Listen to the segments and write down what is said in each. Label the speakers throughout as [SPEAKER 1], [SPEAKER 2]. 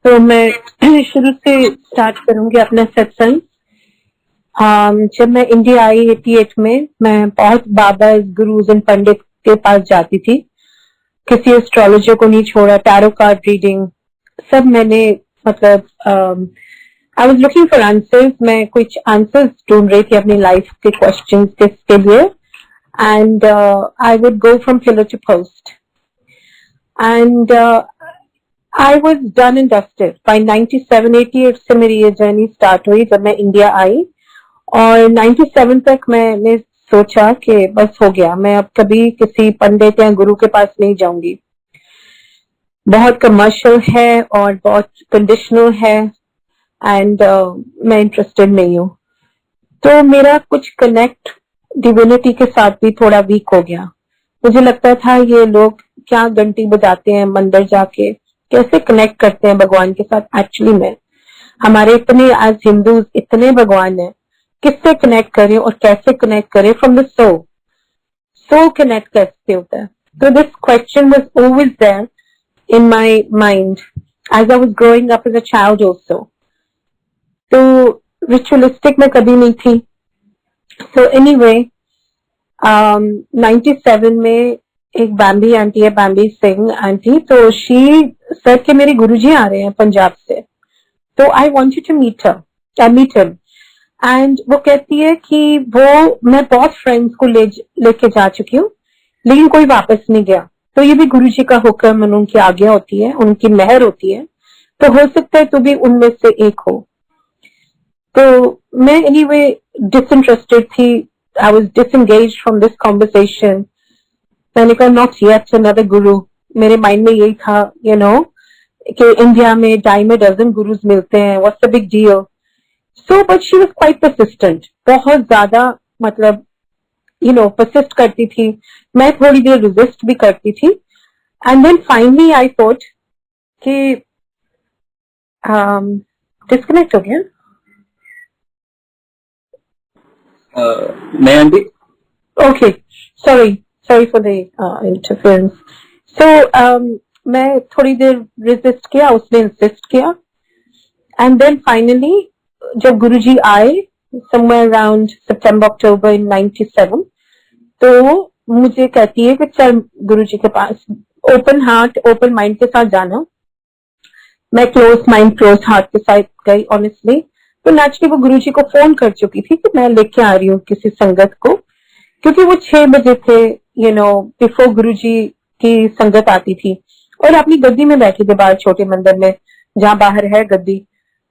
[SPEAKER 1] तो मैं शुरू से स्टार्ट करूंगी अपना सत्संग। जब मैं इंडिया आई 88 में, मैं बहुत बाबा गुरुज एंड पंडित के पास जाती थी। किसी एस्ट्रोलॉजर को नहीं छोड़ा, टैरो कार्ड रीडिंग सब मैंने, मतलब I was looking for answers. मैं कुछ आंसर्स ढूंढ रही थी अपनी लाइफ के क्वेश्चंस के लिए। And I would go from pillar to post and I was done and dusted. By 97-88 से मेरी ये जर्नी स्टार्ट हुई जब मैं इंडिया आई, और 97 तक मैंने सोचा कि बस हो गया, मैं अब कभी किसी पंडित या गुरु के पास नहीं जाऊंगी। बहुत कमर्शियल है और बहुत कंडीशनल है एंड मैं इंटरेस्टेड नहीं हूँ। तो मेरा कुछ कनेक्ट डिविनिटी के साथ भी थोड़ा वीक हो गया। मुझे लगता था ये लोग क्या घंटी बजाते हैं मंदिर जाके, कैसे कनेक्ट करते हैं भगवान के साथ। एक्चुअली में हमारे इतने एज हिंदूज इतने भगवान हैं, किससे कनेक्ट करें और कैसे कनेक्ट करें? फ्रॉम द सोल कनेक्ट कैसे होता है? तो this question was always there in my mind as I was growing up as a child also. तो रिचुअलिस्टिक में कभी नहीं थी। सो एनीवे 97 में एक बैंबी आंटी है, बैंबी सिंह आंटी, तो शी सर के मेरे गुरुजी आ रहे हैं पंजाब से, तो I wanted to meet him. And वो कहती है कि मैं बहुत फ्रेंड्स को लेके जा चुकी हूँ लेकिन कोई वापस नहीं गया। तो ये भी गुरुजी का हुक्म, उनकी आज्ञा होती है, उनकी मेहर होती है, तो हो सकता है तो भी उनमें से एक हो। तो मैं एनीवे डिसइंटरेस्टेड थी, I was disengaged from this conversation. मैंने कहा नॉट येट अनदर गुरु। मेरे माइंड में यही था, यू नो, कि इंडिया में डाइम में डजन गुरुज मिलते हैं, what's the big deal. So but she was quite persistent, बहुत ज्यादा, मतलब यू नो परसिस्ट करती थी। मैं थोड़ी देर रेजिस्ट भी करती थी and then finally I thought कि डिस्कनेक्ट हो गया।
[SPEAKER 2] मैं aunty,
[SPEAKER 1] okay, sorry for the interference. So मैं थोड़ी देर रेजिस्ट किया, उसने इंसिस्ट किया एंड देन फाइनली जब गुरुजी आए समवेयर अराउंड सितंबर अक्टूबर इन 97, तो मुझे कहती है कि चल गुरुजी के पास, ओपन हार्ट ओपन माइंड के साथ जाना। मैं क्लोज माइंड क्लोज हार्ट के साथ गई ऑनेस्टली। तो नेचुरली वो गुरुजी को फोन कर चुकी थी कि मैं लेके आ रही हूँ किसी संगत को, क्योंकि वो 6 बजे थे, यू नो, बिफोर गुरुजी की संगत आती थी, और अपनी गद्दी में बैठी थे बाहर छोटे मंदिर में जहाँ बाहर है गद्दी,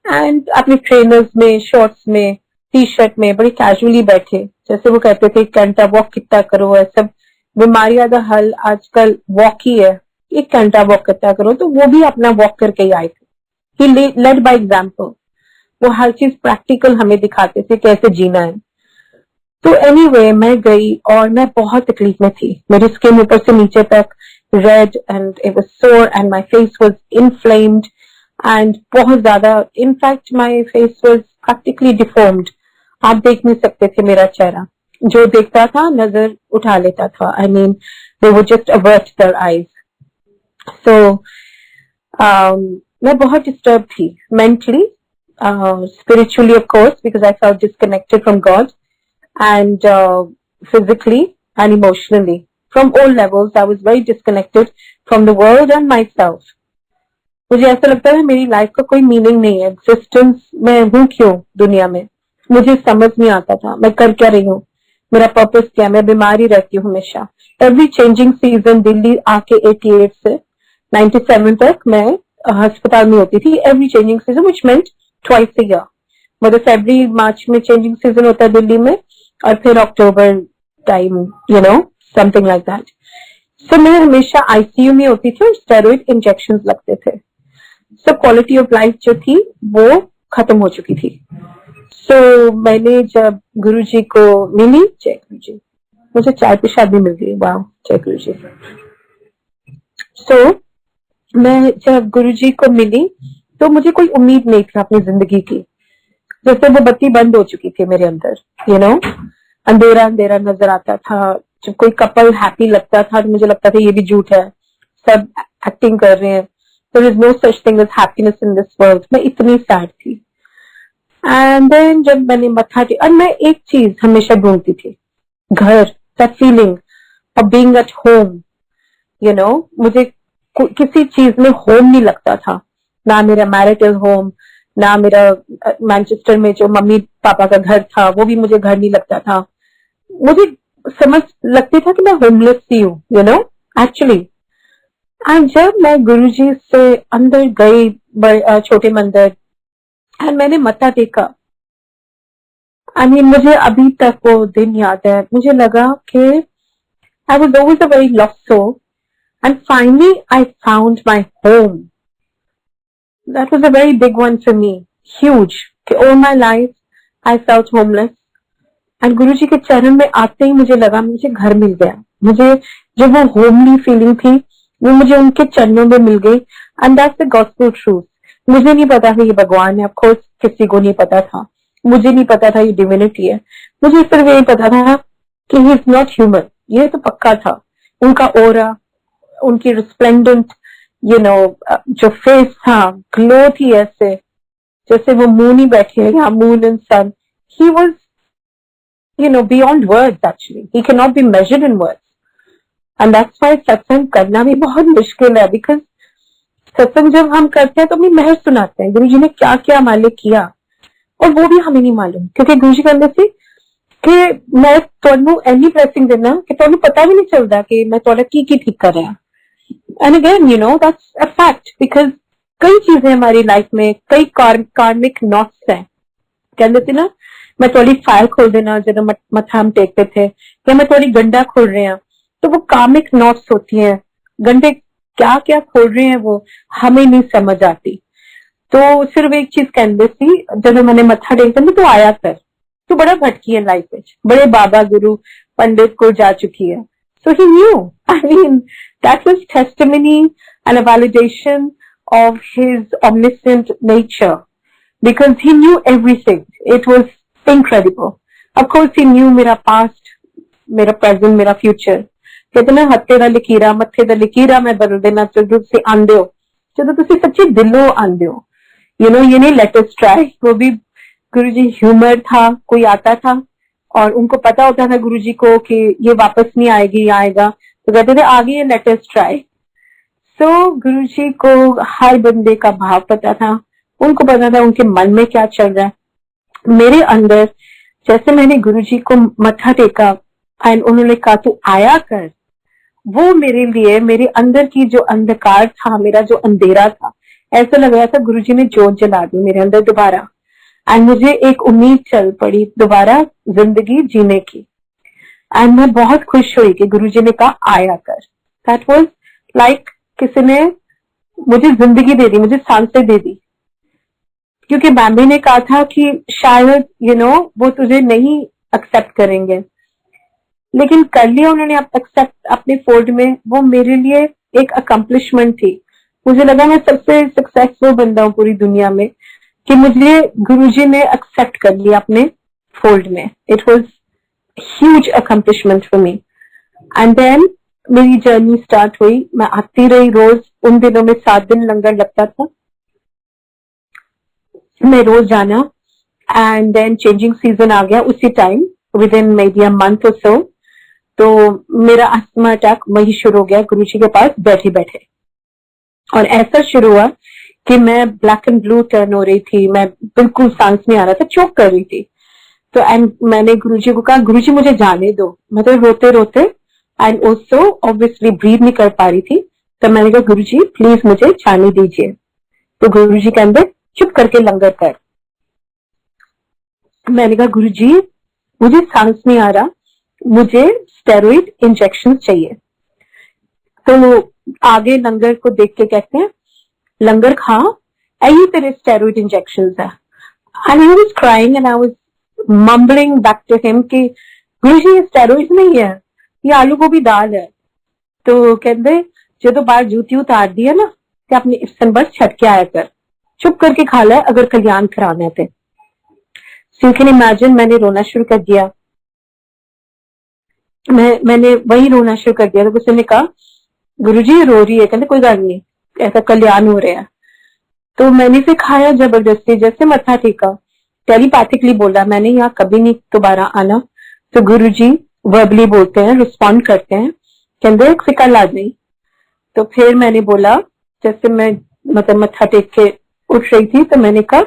[SPEAKER 1] एंड अपने ट्रेनर्स में, शॉर्ट्स में, टी शर्ट में बड़े कैजुअली बैठे। जैसे वो कहते थे 1 घंटा वॉक कितना करो, है सब बीमारियां का हल आजकल वॉक ही है, 1 घंटा वॉक कितना करो। तो वो भी अपना वॉक करके ही आए थे। ही लेड बाय एग्जाम्पल। वो हर चीज प्रैक्टिकल हमें दिखाते थे कैसे जीना है। तो एनीवे मैं गई और मैं बहुत तकलीफ में थी। मेरी स्किन ऊपर से नीचे तक red and it was sore and my face was inflamed and बहुत ज्यादा, in fact my face was practically deformed. आप देख नहीं सकते थे मेरा चेहरा, जो देखता था नजर उठा लेता था। I mean they would just avert their eyes. So मैं बहुत डिस्टर्ब थी मेंटली, spiritually of course because I felt disconnected from God, and physically and emotionally from all levels I was very disconnected from the world and myself. मुझे ऐसा लगता है मेरी life का कोई मीनिंग नहीं है, एग्जिस्टेंस में हूँ क्यों दुनिया में, मुझे समझ नहीं आता था मैं कर क्या रही हूँ, मेरा पर्पस क्या है। मैं बीमार ही रहती हूँ हमेशा। एवरी चेंजिंग सीजन, दिल्ली आके 88 से 97 तक मैं अस्पताल में होती थी। Every changing season which meant twice a year, मतलब फरवरी मार्च में चेंजिंग सीजन होता है दिल्ली में, और फिर October time, you know, something like that. So मैं हमेशा आईसीयू में होती थी और स्टेरॉइड इंजेक्शन लगते थे। सो क्वालिटी ऑफ लाइफ जो थी वो खत्म हो चुकी थी। सो मैंने जब गुरुजी को मिली, जय गुरुजी, मुझे चाय प्रसाद भी मिल गई, वाह जय गुरुजी। सो मैं जब गुरुजी को मिली तो मुझे कोई उम्मीद नहीं थी अपनी जिंदगी की। जैसे वो बत्ती बंद हो चुकी थी मेरे अंदर, यू नो, अंधेरा अंधेरा नजर आता था। जब कोई कपल हैप्पी लगता था तो मुझे लगता था ये भी झूठ है, सब एक्टिंग कर रहे हैं। There is no such thing as happiness in this world. मैं इतनी सैड थी. एंड देन जब मैंने मत्था टेका, और मैं एक चीज हमेशा ढूंढती थी, घर, that feeling of being at home. You know, मुझे किसी चीज में होम नहीं लगता था. ना मेरा मैरिटल होम, ना मेरा मैनचेस्टर में जो मम्मी पापा का घर था वो भी मुझे घर नहीं लगता था. मुझे समझ लगती था कि मैं होमलेस ही हूँ, यू नो, एक्चुअली. एंड जब मैं गुरुजी से अंदर गई छोटे मंदिर, एंड मैंने मत्था टेका, आई मीन मुझे अभी तक वो दिन याद है. मुझे लगा कि I was always a very lost soul, and finally I found my home. That was a very big one for me, huge. कि all my life I felt homeless, and Guruji के चरण में आते ही मुझे लगा मुझे घर मिल गया. मुझे जो वो होमली फीलिंग थी वो मुझे उनके चरणों में मिल गई. And that's the gospel truth. मुझे नहीं पता था ये भगवान है, ऑफकोर्स किसी को नहीं पता था. मुझे नहीं पता था ये डिविनिटी है. मुझे सिर्फ यही पता था कि ही इज नॉट ह्यूमन. ये तो पक्का था. उनका ओरा, उनकी रिस्प्लेंडेंट यू नो जो फेस था, ग्लो थी ऐसे जैसे वो मून ही बैठे हैं, moon and sun. He was beyond words actually. He cannot be measured in words. And that's why सत्संग करना भी बहुत मुश्किल है, because सत्संग जब हम करते हैं तो अपनी महर सुनाते हैं. गुरु जी ने क्या क्या हमारे लिए किया और वो भी हमें नहीं मालूम, क्योंकि गुरु जी कहते थे कि मैं तुहानू एनी ब्लेसिंग देना कि तुहानू पता भी नहीं चलता कि मैं तुहाडा की ठीक कर रहा. And again that's a fact, because कई चीजें हमारी लाइफ में, कई कार्मिक नॉट्स हैं. कहते थे ना, मैं थोड़ी फाइल खोल देना जब मत्था हम टेकते थे, या मैं थोड़ी गंडा खोल रहे हैं, तो वो कार्मिक नॉट्स होती हैं. गंडे क्या क्या खोल रहे हैं वो हमें नहीं समझ आती. तो सिर्फ एक चीज कहते सी, जब मैंने मत्था टेकता तो आया कर, तू बड़ा भटकी है लाइफ में, बड़े बाबा गुरु पंडित को जा चुकी है. So he knew, I mean that was testimony and a validation of his omniscient nature, because he knew everything. It was incredible. Of course he knew मेरा past, मेरा present, मेरा future. कहते ना, हत्थे दा लकीरा मत्थे दा लकीरा मैं बदल देना जदों तुसीं आंदे हो, जदों तुसीं सच्ची दिलों आंदे हो. ये नहीं लेट अस ट्राई. वो भी गुरुजी ह्यूमर था. कोई आता था और उनको पता होता था गुरुजी को कि ये वापस नहीं आएगी, आएगा, तो कहते थे आ गई, लेट अस ट्राई. सो गुरुजी को हर बंदे का भाव पता था. उनको पता था उनके मन में क्या चल रहा है. मेरे अंदर जैसे मैंने गुरुजी को मत्था टेका एंड उन्होंने कहा तू आया कर, वो मेरे लिए, मेरे अंदर की जो अंधकार था, मेरा जो अंधेरा था, ऐसा लग रहा था गुरुजी ने जोत जला दी मेरे अंदर दोबारा. एंड मुझे एक उम्मीद चल पड़ी दोबारा जिंदगी जीने की. एंड मैं बहुत खुश हुई कि गुरुजी ने कहा आया कर. दैट वाज लाइक किसी ने मुझे जिंदगी दे दी, मुझे सांसें दे दी. क्योंकि मैमी ने कहा था कि शायद वो तुझे नहीं एक्सेप्ट करेंगे, लेकिन कर लिया उन्होंने एक्सेप्ट अपने फोल्ड में. वो मेरे लिए एक अकम्पलिशमेंट थी. मुझे लगा मैं सबसे सक्सेसफुल बंदा हूँ पूरी दुनिया में कि मुझे गुरुजी ने एक्सेप्ट कर लिया अपने फोल्ड में. It was huge accomplishment for me. And then मेरी जर्नी स्टार्ट हुई. मैं आती रही रोज. उन दिनों में 7 दिन लंगर लगता था, मैं रोज जाना. एंड देन चेंजिंग सीजन आ गया उसी time, with in may be a month और सो. तो मेरा अस्थमा अटैक वही शुरू हो गया गुरुजी के पास बैठे बैठे. और ऐसा शुरू हुआ कि मैं ब्लैक एंड ब्लू टर्न हो रही थी, मैं बिल्कुल सांस नहीं आ रहा था, चोक कर रही थी. तो एंड मैंने गुरुजी को कहा गुरुजी मुझे जाने दो. मतलब रोते रोते एंड ऑल्सो ऑब्वियसली ब्रीथ नहीं कर पा रही थी. तो मैंने कहा गुरुजी प्लीज मुझे जाने दीजिए. तो गुरुजी कहते चुप करके लंगर कर. मैंने कहा गुरुजी मुझे सांस नहीं आ रहा, मुझे स्टेरॉइड इंजेक्शन चाहिए. तो आगे लंगर को देख के कहते हैं लंगर खा, यही तेरे स्टेरॉइड इंजेक्शन है. And he was crying and I was mumbling back to him कि गुरुजी ये स्टेरॉइड नहीं है, ये आलू गोभी दाल है. तो कहते जो बाहर जूती उतार दी है ना, कि अपनी इफ्सन बस छट के आया कर, चुप करके खा ले अगर कल्याण कराना है. थे सो यू कैन इमेजिन मैंने रोना शुरू कर दिया. मैंने वही रोना शुरू कर दिया. तो किसी ने कहा गुरुजी रो रही है. कहते कोई गल नहीं, ऐसा कल्याण हो रहा है। तो मैंने सिखाया जबरदस्ती, जैसे मत्था टेका, टेलीपैथिकली बोला मैंने यहाँ कभी नहीं दोबारा आना। तो गुरुजी वर्बली बोलते हैं, रिस्पॉन्ड करते हैं, कहते से कल आ जाई। तो फिर मैंने बोला, जैसे मैं मतलब मत्था टेक के उठ रही थी, तो मैंने कहा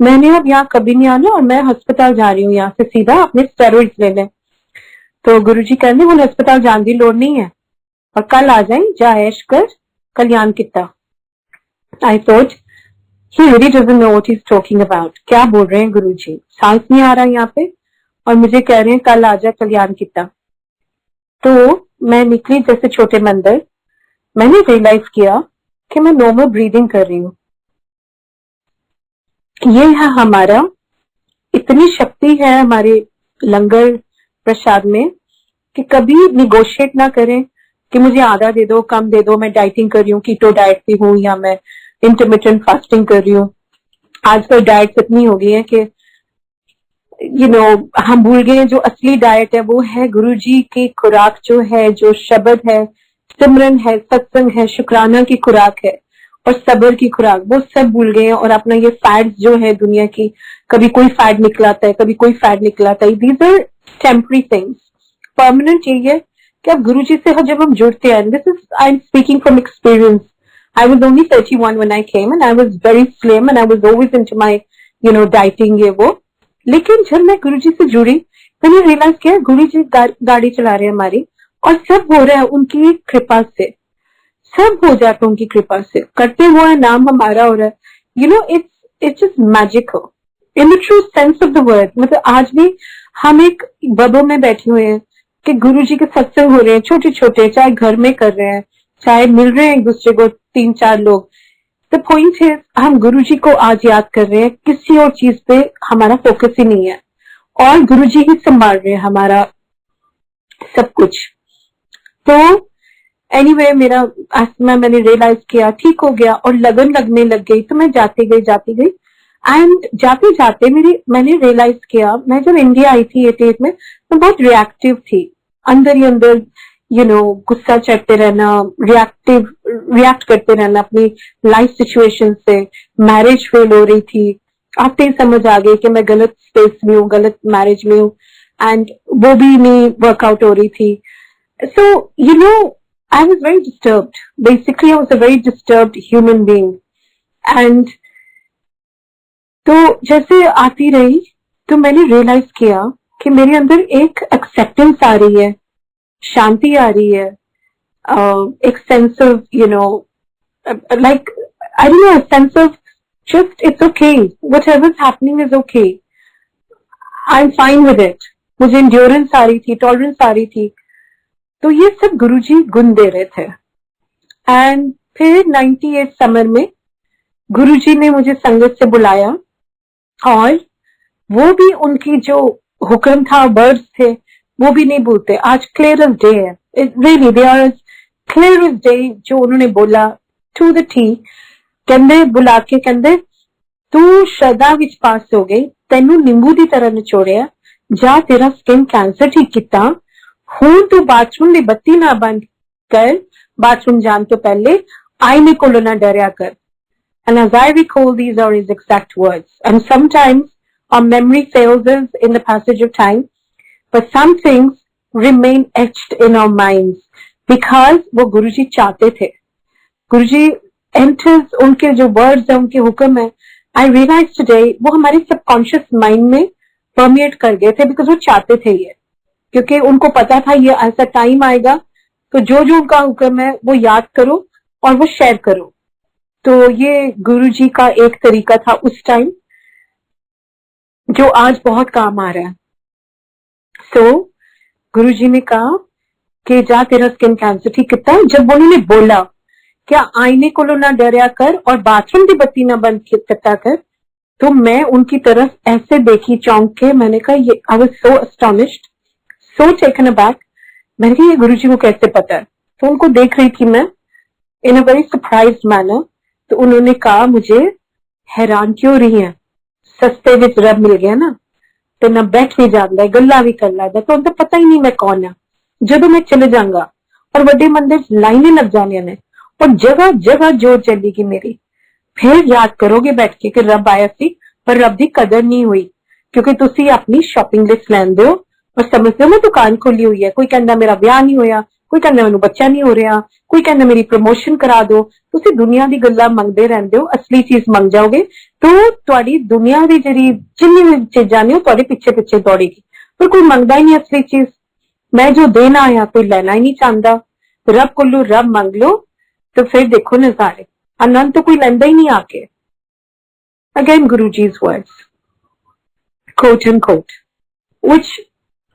[SPEAKER 1] मैंने अब यहाँ कभी नहीं आना और मैं अस्पताल जा रही हूँ, यहाँ से सीधा अपने स्टेरॉइड्स ले लें। तो गुरुजी कहते हुण अस्पताल जाने की लोड़ नहीं है और कल आ जाए, जा ऐश कर, कल्याण किता। I thought he really doesn't know what he's talking about। क्या बोल रहे हैं गुरुजी, सांस नहीं आ रहा यहाँ पे और मुझे कह रहे हैं कल आ जा, कल्याण किता। तो मैं निकली जैसे छोटे मंदिर, मैंने रियलाइज किया कि मैं नॉर्मल ब्रीदिंग कर रही हूँ। ये है हमारा, इतनी शक्ति है हमारे लंगर प्रसाद में कि कभी निगोशिएट ना करें कि मुझे आधा दे दो, कम दे दो, मैं डाइटिंग कर रही हूँ, कीटो डाइट पे हूँ या मैं इंटरमिटेंट फास्टिंग कर रही हूँ। आजकल डाइट इतनी हो गई है कि हम भूल गए जो असली डाइट है वो है गुरुजी की खुराक, जो है, जो शब्द है, सिमरन है, सत्संग है, शुक्राना की खुराक है और सब्र की खुराक, वो सब भूल गए हैं। और अपना ये फैड्स जो है दुनिया की, कभी कोई फैड निकलाता है, कभी कोई फैड निकलाता है, these are temporary things. Permanent यही है कि अब गुरुजी से जब हम जुड़ते हैं, this is I am speaking from experience. I was only 31 when I came and I was very slim and I was always into my, dieting ये वो। लेकिन जब मैं गुरुजी से जुड़ी, मैंने रियलाइज किया गुरुजी गाड़ी चला रहे हैं हमारी और सब हो रहा है उनकी कृपा से, सब हो जाता है उनकी कृपा से, करते हुए नाम हमारा हो रहा है। It's just magical in the true sense of the word. मतलब आज भी हम एक बबल में बैठे हुए हैं कि गुरुजी के सत्संग हो रहे हैं, छोटे छोटे, चाहे घर में कर रहे हैं, चाहे मिल रहे हैं एक दूसरे को 3-4 लोग। द पॉइंट है हम गुरुजी को आज याद कर रहे हैं, किसी और चीज पे हमारा फोकस ही नहीं है और गुरुजी ही संभाल रहे हैं हमारा सब कुछ। तो एनीवे मेरा आसमा मैंने रियलाइज किया, ठीक हो गया और लगन लगने लग गई। तो मैं जाती गई एंड जाते जाते मैंने रियलाइज किया, मैं जब इंडिया आई थी 88 में, मैं बहुत रिएक्टिव थी, अंदर ही अंदर गुस्सा चढ़ते रहना, रिएक्ट करते रहना अपनी लाइफ सिचुएशन से। मैरिज फेल हो रही थी, आते ही समझ आ गई कि मैं गलत स्पेस में हूँ, गलत मैरिज में हूँ एंड वो भी नहीं वर्कआउट हो रही थी। So I was very disturbed, basically I was a very disturbed human being. And तो जैसे आती रही तो मैंने रियलाइज किया कि मेरे अंदर एक एक्सेप्टेंस आ रही है, शांति आ रही है, एक sense of like I don't know, a sense of just it's okay, whatever's happening is okay, I'm fine with it। मुझे endurance आ रही थी, tolerance आ रही थी। तो ये सब गुरुजी गुण दे रहे थे। एंड फिर 98 समर में गुरुजी ने मुझे संगत से बुलाया और वो भी उनकी जो हुक्म था, वर्ड्स थे, वो भी नहीं भूलते। आज क्लियर एज डे है, really they are clear as day. जो उन्होंने बोला टू द टी, कहते बुला के कहते तू श्रद्धा विच पास हो गई, तेनू नींबू की तरह निचोड़िया, जा तेरा स्किन कैंसर ठीक किता, हुण तू बाथरूम की बत्ती ना बंद कर, बाथरूम जान तो पहले आईने कोलों ना डरिया कर। And as I recall, these are his exact words. And sometimes our memory fails us in the passage of time, but some things remain etched in our minds because वो गुरुजी चाहते थे। गुरुजी enters, उनके जो words है, उनके हुक्म है, I realize today वो हमारे सबकॉन्शियस माइंड में परमेट कर गए थे because वो चाहते थे ये, क्योंकि उनको पता था ये ऐसा टाइम आएगा तो जो जो उनका हुक्म है वो याद करो और वो शेयर करो। तो ये गुरुजी का एक तरीका था उस टाइम जो आज बहुत काम आ रहा है। सो गुरुजी ने कहा कि जा तेरा स्किन कैंसर ठीक कितना। जब उन्होंने बोला क्या आईने को ना डरिया कर और बाथरूम की बत्ती ना बंद करता कर, तो मैं उनकी तरफ ऐसे देखी चौंक के। मैंने कहा ये, I was so astonished, so taken aback. मैंने कहा ये गुरुजी को कैसे पता है? तो उनको देख रही थी मैं इन अ वेरी सरप्राइज्ड मैनर। तो उन्होंने कहा मुझे हैरान क्यों रही है, सस्ते विच रब मिल गया ना, तो ना बैठ भी जाता है, गल्ला भी कर लेता, तो उनको पता ही नहीं मैं कौन है। जब मैं चले जाऊंगा और बड़े मंदिर लाइनें लग जाने ने और जगह जगह जोर चलेगी मेरी। फिर याद करोगे बैठ के कि रब आया सी पर रब की कदर नहीं हुई, क्योंकि तुसी अपनी शॉपिंग लिस्ट लैंदे हो और समझते हो मैं दुकान खोली हुई है। कोई कहता मेरा ब्याह नहीं होया, कोई कहता मैनू बच्चा नहीं हो रहा, कोई कहता मेरी प्रमोशन करा दो। तुसी दुनिया दी गल्लां मंगदे रहंदे हो, असली चीज मंग जाओगे तो तुहाडी दुनिया दी जिहड़ी जिन्नी भी चीजां ने तुहाडे पिछे पिछे दौड़ेगी, पर कोई मंगदा ही नहीं असली चीज। मैं जो देना आया कोई लेना ही नहीं चाहता। रब कोलू रब मंग लो तो फिर देखो नजारे, आनंद तो कोई लेंदा ही नहीं आके। Again Guruji's words, quote unquote, which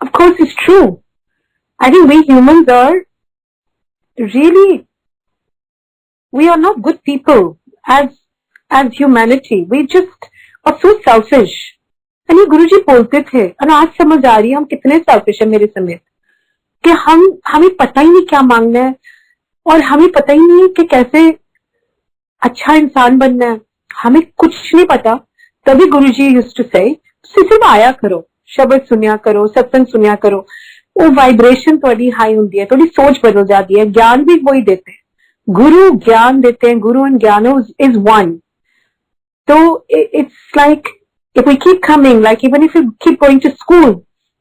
[SPEAKER 1] of course is true. I think we humans are really, we are not good people as humanity. We just are so selfish. and ये गुरुजी बोलते थे और आज समझ आ रही है हम कितने selfish है मेरे समेत, कि हमें पता ही नहीं क्या मांगना है और हमें पता ही नहीं कि कैसे अच्छा इंसान बनना है, हमें कुछ नहीं पता। तभी गुरुजी यूज्ड टू से सिर्फ आया करो, शब्द सुनिया करो, सत्संग सुनिया करो, वो वाइब्रेशन थोड़ी हाई होती है, थोड़ी सोच बदल जाती है। ज्ञान भी वही देते हैं, गुरु ज्ञान देते हैं, guru and gyan is one. तो it's like if we keep coming, like even if you keep going to school,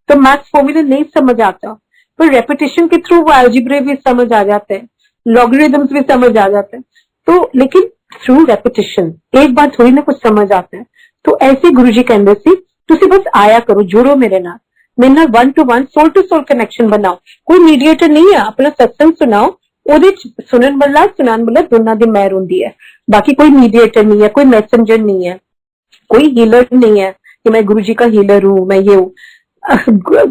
[SPEAKER 1] तो मैथ्स फॉर्मूला नहीं समझ आता, पर रेपिटेशन के थ्रू वो अलजेब्रा भी समझ आ जाते हैं, लॉगरिथम्स भी समझ आ जाते हैं। तो लेकिन थ्रू रेपिटेशन एक बार थोड़ी ना कुछ समझ आता है। तो ऐसे गुरुजी कहते सी तुसी बस आया करो, जुड़ो मेरे नाल 1-to-1 soul to soul connection बनाओ। कोई मीडिएटर नहीं है, अपना सत्संग सुनाओ, ओदे सुनन वाला सुनान वाला दोनों दी मेहर हुंदी है। बाकी कोई मीडिएटर नहीं है, कोई मैसेंजर नहीं है, कोई हीलर नहीं है कि मैं गुरुजी का हीलर हूं, मैं ये हूं।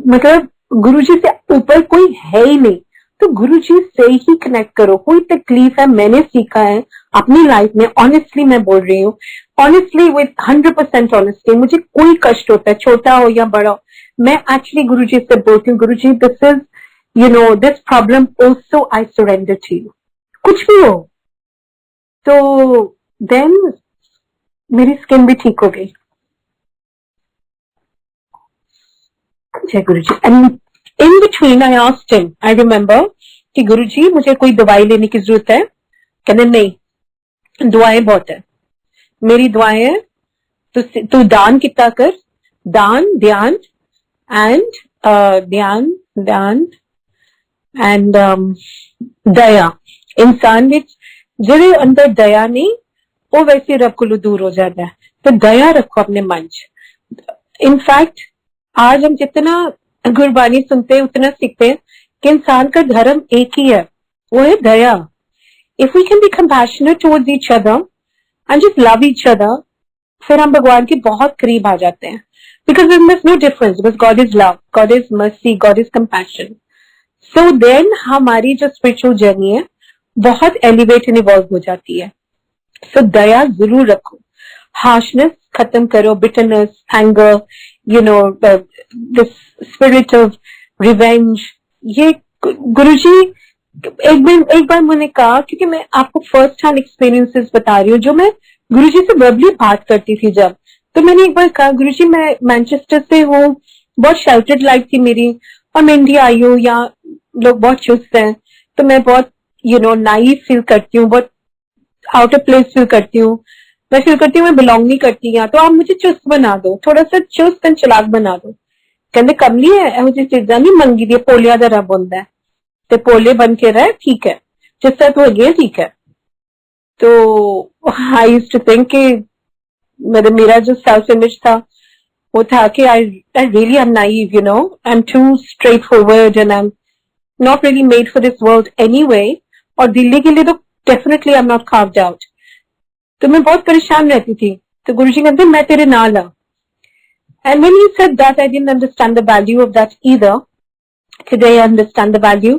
[SPEAKER 1] मतलब गुरुजी से ऊपर कोई है ही नहीं। तो गुरुजी से ही कनेक्ट करो। कोई तकलीफ है, मैंने सीखा है अपनी लाइफ में, ऑनेस्टली मैं बोल रही हूँ, ऑनेस्टली विद 100% ऑनेस्टी, मुझे कोई कष्ट होता है, छोटा हो या बड़ा हो, मैं एक्चुअली गुरुजी से बोलती हूँ, Guruji this is this problem also I surrender to you, कुछ भी हो। तो देन मेरी स्किन भी ठीक हो गई। जय Guruji. And in between I asked him, I remember कि गुरुजी मुझे कोई दवाई लेने की जरूरत है? कहते नहीं, दुआएं बहुत है, मेरी दुआएं है, तू दान कितना कर, दान ध्यान एंड ध्यान एंड दया। इंसान विच जेड़े अंदर दया नहीं वो वैसे रब को दूर हो जाता है। तो दया रखो अपने मन च। इनफैक्ट आज हम जितना गुरबानी सुनते हैं उतना सीखते हैं कि इंसान का धर्म एक ही है, वो है दया। If we can be compassionate towards each other and just love each other, फिर हम भगवान के बहुत करीब आ जाते हैं। Because there is no difference, because God is love, God is mercy, God is compassion. So then हमारी जो स्पिरिचुअल जर्नी है बहुत एलिवेट एंड इवॉल्व हो जाती है। सो दया जरूर रखो, हार्शनेस खत्म करो, bitterness, anger, this spirit of revenge. ये गुरुजी एक बार मैंने कहा, क्योंकि मैं आपको फर्स्ट हैंड एक्सपीरियंसेस बता रही हूँ, जो मैं गुरुजी से वर्बली बात करती थी जब, तो मैंने एक बार कहा गुरुजी मैं मैनचेस्टर से हूँ, बहुत शेल्टर्ड लाइफ थी मेरी, और मैं इंडिया आई हूँ, यहाँ लोग बहुत चुस्त हैं, तो मैं बहुत नाइव फील करती हूँ, बहुत आउट ऑफ प्लेस फील करती हूँ, मैं फील करती हूँ मैं बिलोंग नहीं करती यहाँ, तो आप मुझे चुस्त बना दो, थोड़ा सा चुस्त एंड चलाक बना दो। कहते कमली है, ਇਹੋ ਜਿਹੀ चीजा नहीं मंगी दी, पोलिया का रब होंदा है, ते पोले बन के रह, ठीक है, जिस तरह तू है ठीक है। तो आई यूज्ड टू थिंक कि मेरा जो सेल्फ इमेज था वो था कि I really am naive, I am too straightforward and I am not really made for this world anyway, और दिल्ली के लिए तो definitely I am not carved out. तो मैं बहुत परेशान रहती थी। तो गुरुजी कहते मैं तेरे नाल आ। And when he said that, I didn't understand the value of that either. Today I understand the value,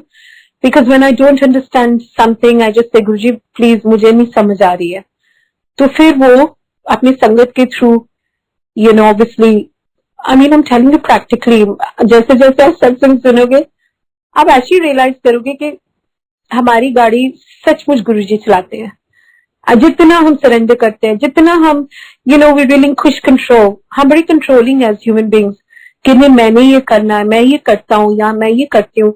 [SPEAKER 1] because when I don't understand something, I just say, Guruji, please, मुझे नहीं समझ आ रही है। तो फिर वो अपनी संगत के through, obviously, I mean, I'm telling you practically, जैसे जैसे आप सत्संग सुनोगे, आप ऐसे रियलाइज करोगे कि हमारी गाड़ी सचमुच गुरुजी चलाते हैं। जितना हम सरेंडर करते हैं, जितना हम वी विलिंग खुश कंट्रोल, हम बड़ी कंट्रोलिंग एज ह्यूमन बींग्स कि नहीं मैंने ये करना है, मैं ये करता हूँ या मैं ये करती हूँ।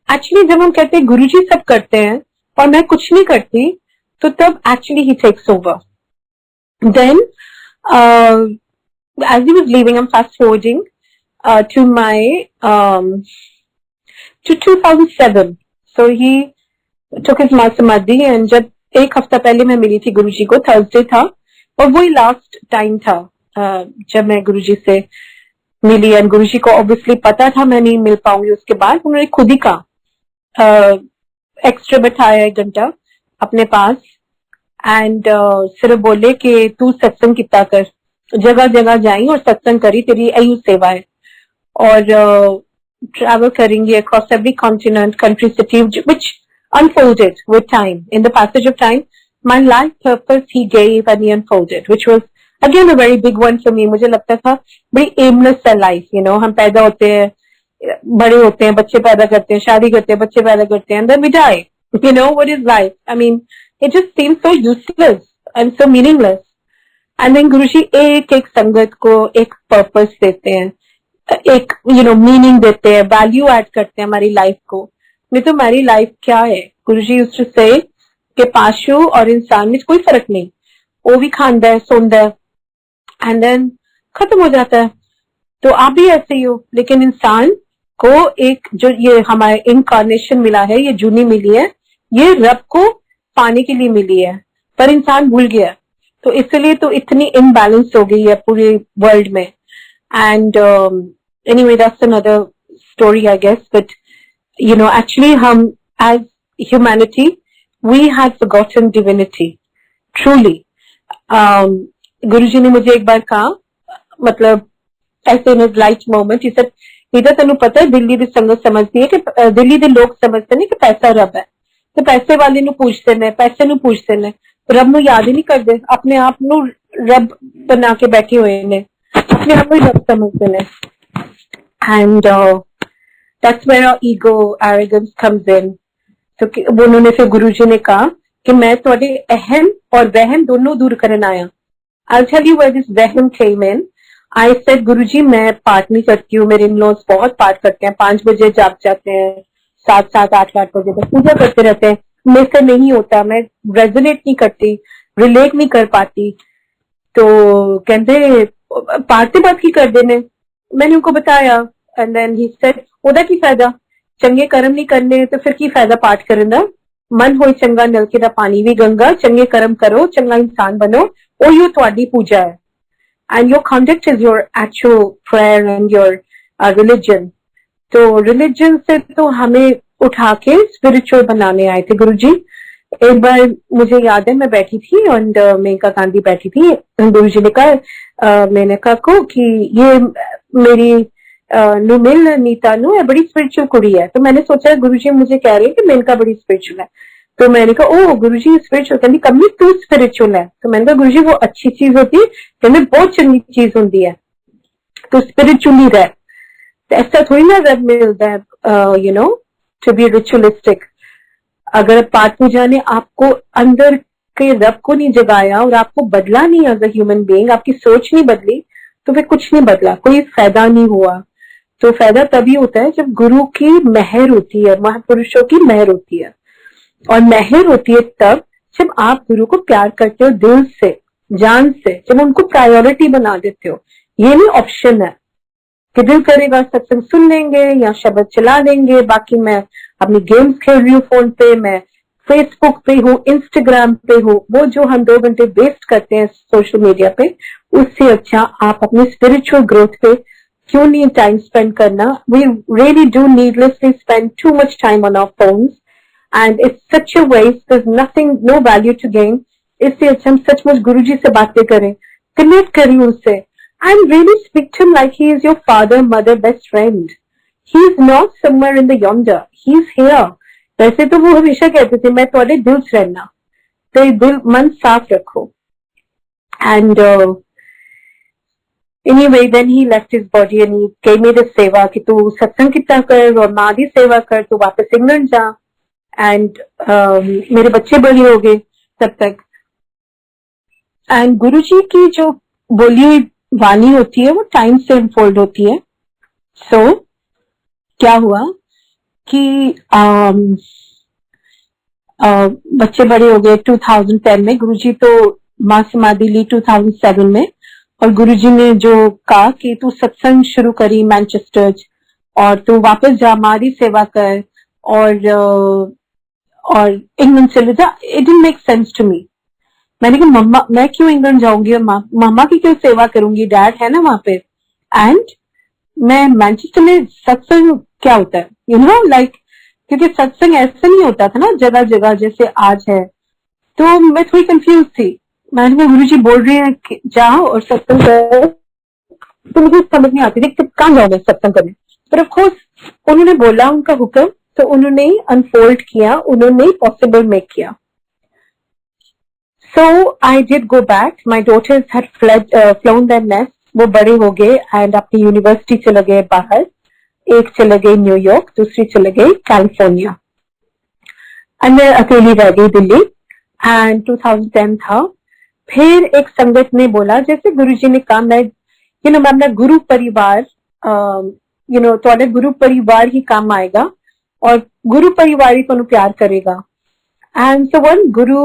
[SPEAKER 1] एक्चुअली जब हम कहते हैं गुरुजी सब करते हैं और मैं कुछ नहीं करती, तो तब actually he takes over. Then as he was leaving, I'm fast forwarding to to 2007. So he took his Samadhi, and जब एक हफ्ता पहले मैं मिली थी गुरुजी को, थर्सडे था, और वही लास्ट टाइम था जब मैं गुरुजी से मिली. एंड गुरुजी को ऑब्वियसली पता था मैं नहीं मिल पाऊंगी उसके बाद. उन्होंने खुद ही कहा, एक्स्ट्रा बैठाया 1 घंटा अपने पास, एंड सिर्फ बोले कि तू सत्संग कितना कर, जगह जगह जाई और सत्संग करी, तेरी यही सेवा है. और ट्रैवल करेंगे across every continent, country, city, which unfolded with time. In the passage of time, my life purpose he gave and he unfolded, which was again a very big one for me. मुझे लगता था बड़ी aimless है life, you know, हम पैदा होते हैं, बड़े होते हैं, बच्चे पैदा करते हैं, शादी करते हैं, बच्चे पैदा करते हैं, and then we die. You know, what is life? I mean, it just seems so useless and so meaningless. And then गुरुजी एक एक संगत को एक purpose देते हैं, एक you know meaning देते हैं, value add करते हैं हमारी life को. नहीं तो हमारी लाइफ क्या है? गुरुजी यूज्ड टू से कि पाशु और इंसान में कोई फर्क नहीं, वो भी खांदा है, सोंदा है, एंड देन खत्म हो जाता है. तो आप भी ऐसे ही हो. लेकिन इंसान को एक जो ये हमारे इनकारनेशन मिला है, ये जूनी मिली है, ये रब को पाने के लिए मिली है, पर इंसान भूल गया. तो इसलिए तो इतनी इम्बैलेंस हो गई है पूरे वर्ल्ड में. And anyway, that's another story I guess. But you know, actually hum as humanity we had forgotten divinity truly. गुरुजी ने मुझे एक बार कहा, मतलब ऐसे इन लाइट मोमेंट, इधर तेन पता है दिल्ली की संगत समझती है कि दिल्ली के लोग समझते नहीं कि पैसा रब है, तो पैसे वाले नु पूछते ने, पैसे नु पूछते ने, रब नु याद ही नहीं करते, अपने आप नु रब बना के बैठे हुए ने, अपने आप को रब समझते ने. And that's where our ego, arrogance comes in. तो उन्होंने फिर गुरुजी ने कहा कि मैं तुम्हारे अहम और वहम दोनों दूर करने आया. I'll tell you where this वहम came in. I said, गुरुजी मैं पाठ नहीं करती हूँ, मेरे इन-लॉज बहुत पाठ करते हैं, 5 बजे जाग जाते हैं, 7-7, 8-8 बजे तक पूजा करते रहते हैं, मेरे से नहीं होता, मैं रेजोनेट नहीं करती, रिलेट नहीं कर पाती. तो कहते पाठ तो बात की कर देने. मैंने उनको बताया, and then he said, ਉਹਦਾ ਕੀ ਫਾਇਦਾ, ਚੰਗੇ ਕਰਮ ਨਹੀਂ ਕਰਨੇ ਤੇ ਫਿਰ ਕੀ ਫਾਇਦਾ ਪਾਠ ਕਰਨ ਦਾ, ਮਨ ਹੋਈ ਚੰਗਾ ਨਲਕੇ ਦਾ ਪਾਣੀ ਵੀ ਗੰਗਾ, ਚੰਗੇ ਕਰਮ ਕਰੋ, ਚੰਗਾ ਇਨਸਾਨ ਬਣੋ, ਉਹੀ ਤੁਹਾਡੀ ਪੂਜਾ ਹੈ. and your conduct is your actual prayer and your religion. तो religion से तो हमें उठा के spiritual बनाने आए थे गुरुजी. एक बार मुझे याद है मैं बैठी थी और मेनका गांधी बैठी थी, गुरुजी ने कहा मैंने कहा को कि ये मेरी नुमिल नीता नु है, बड़ी स्पिरिचुअल कुड़ी है. तो मैंने सोचा गुरुजी मुझे कह रहे हैं कि मेनका बड़ी स्पिरिचुअल है. तो मैंने कहा ओ गुरुजी स्पिरिचुअल, कहती कमी तू स्पिरिचुअल है. तो मैंने कहा गुरुजी वो अच्छी चीज होती है, कहते बहुत चंगी चीज होती है, तो स्पिरिचुअली रह. तो ऐसा थोड़ी ना रब मिलता है you know to be ritualistic. अगर पाठ पूजा ने आपको अंदर के रब को नहीं जगाया और आपको बदला नहीं एज अ ह्यूमन बीइंग, आपकी सोच नहीं बदली, तो फिर कुछ नहीं बदला, कोई फायदा नहीं हुआ. तो फायदा तभी होता है जब गुरु की मेहर होती है, महापुरुषों की मेहर होती है. और मेहर होती है तब जब आप गुरु को प्यार करते हो दिल से, जान से, जब उनको प्रायोरिटी बना देते हो. ये नहीं ऑप्शन है कि दिल करेगा सत्संग सुन लेंगे या शब्द चला देंगे, बाकी मैं अपनी गेम्स खेल रही हूँ फोन पे, मैं फेसबुक पे हूँ, इंस्टाग्राम पे हूँ. वो जो हम 2 घंटे वेस्ट करते हैं सोशल मीडिया पे, उससे अच्छा आप अपनी स्पिरिचुअल ग्रोथ पे क्यों नहीं टाइम स्पेंड करना. We really do needlessly spend too much time on our phones and it's such a waste. There's nothing, no value to gain. इससे अच्छा हम सचमुच गुरुजी से बातें करें, कनेक्ट करें उनसे, and really speak to him like he is your father, mother, best friend. He is not somewhere in the yonder. He is here. वैसे तो वो हमेशा कहते थे मैं तुम्हारे दिल से रहना, तो दिल मन साफ रखो. And anyway, then he left his body and he gave me this सेवा कि तू सत्संग कितना कर और माँ की सेवा कर, तू वापस इंग्लैंड जा. एंड मेरे बच्चे बड़े हो गए तब तक. एंड गुरुजी की जो बोली वाणी होती है वो टाइम से अनफोल्ड होती है. सो क्या हुआ कि बच्चे बड़े हो गए 2010 में। गुरुजी तो मां समाधि ली 2007 में, और गुरुजी ने जो कहा कि तू सत्संग शुरू करी मैनचेस्टर और तू वापस जा, मारी सेवा कर और इंग्लैंड चले जा। It didn't make sense to me. मैंने कहा मम्मा मैं क्यों इंग्लैंड जाऊंगी और मामा की क्यों सेवा करूंगी, डैड है ना वहां पे। एंड मैं मैनचेस्टर में सत्संग क्या होता है यू नो लाइक, क्योंकि सत्संग ऐसा नहीं होता था ना जगह जगह जैसे आज है। तो मैं थोड़ी कंफ्यूज थी। मैंने कहा गुरु जी बोल रहे हैं कि जाओ और सत्संग करो, तो मुझे समझ नहीं आती थी कि कहाँ जाओगे सत्संग करने। पर ऑफ कोर्स उन्होंने बोला उनका हुक्म, तो उन्होंने अनफोल्ड किया, उन्होंने पॉसिबल मेक किया। So I did go back. My daughters had flown their nest. वो बड़े हो गए एंड अपनी यूनिवर्सिटी चले गए बाहर। एक चले गई न्यूयॉर्क, दूसरी चले गई कैलिफोर्निया, एंड मैं अकेली रह गई दिल्ली। एंड 2010 था। फिर एक संगत ने बोला, जैसे गुरुजी ने कहा, मैं मैं अपना गुरु परिवार तो गुरु परिवार ही काम आएगा और गुरु परिवार ही को प्यार करेगा। एंड सो वन गुरु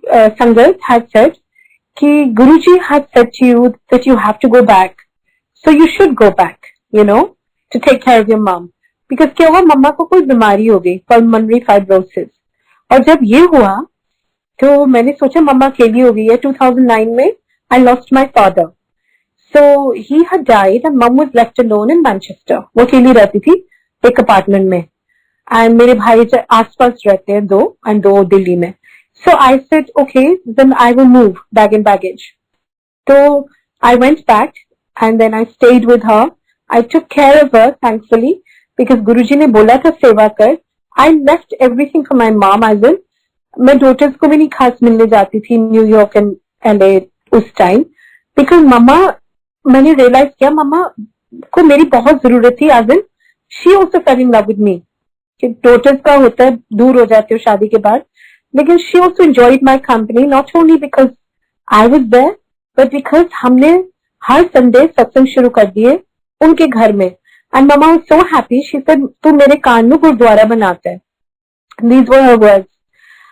[SPEAKER 1] संगत had said कि Guruji had said to you that you have to go back, so you should go back, to take care of your mom, because क्या हुआ, मम्मा को कोई बीमारी हो गई, pulmonary fibrosis। और जब ये हुआ तो मैंने सोचा मम्मा अकेली हो गई है। 2009 में I lost my father, so he had died and mom was left alone in Manchester। वो अकेली रहती थी एक अपार्टमेंट में, एंड मेरे भाई आसपास रहते हैं दो दिल्ली में। So I said, okay, then I will move bag and baggage. So I went back and then I stayed with her. I took care of her, thankfully, because Guruji ने बोला था सेवा कर। I left everything for my mom as well. मैं daughters को भी नहीं खास मिलने जाती थी न्यूयॉर्क एंड LA उस टाइम, because मम्मा, मैंने रियलाइज किया मम्मा को मेरी बहुत जरूरत थी। as in she also fell in love with me। कि daughters का होता है दूर हो जाते हो शादी के बाद, लेकिन she also enjoyed my company, not only because I was there, but because हमने हर संडे सत्संग शुरू कर दिए उनके घर में। And Mama was so happy. She said, तू मेरे कान में गुरुद्वारा बनाता है। These were her words.